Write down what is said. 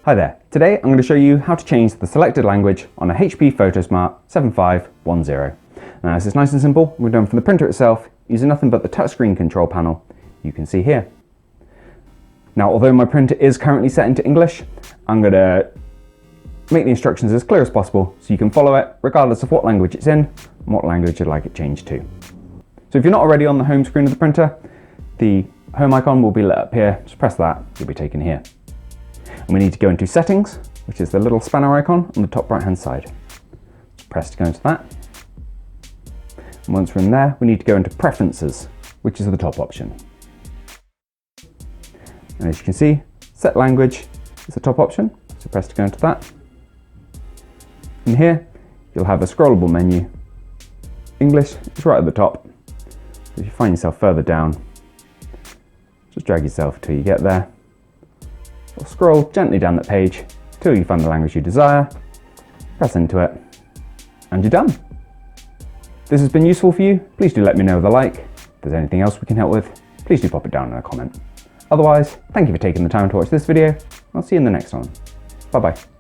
Hi there, today I'm going to show you how to change the selected language on a HP Photosmart 7510. Now this is nice and simple. We're done from the printer itself using nothing but the touchscreen control panel you can see here. Now although my printer is currently set into English, I'm going to make the instructions as clear as possible so you can follow it regardless of what language it's in and what language you'd like it changed to. So if you're not already on the home screen of the printer, the home icon will be lit up here. Just press that, you'll be taken here. And we need to go into settings, which is the little spanner icon on the top right hand side. Just press to go into that. And once we're in there, we need to go into preferences, which is the top option. And as you can see, set language is the top option. So press to go into that. And here, you'll have a scrollable menu. English is right at the top. So if you find yourself further down, just drag yourself till you get there. Or scroll gently down the page till you find the language you desire, press into it, and you're done. If this has been useful for you, please do let me know with a like. If there's anything else we can help with, please do pop it down in a comment. Otherwise, thank you for taking the time to watch this video. I'll see you in the next one. Bye bye.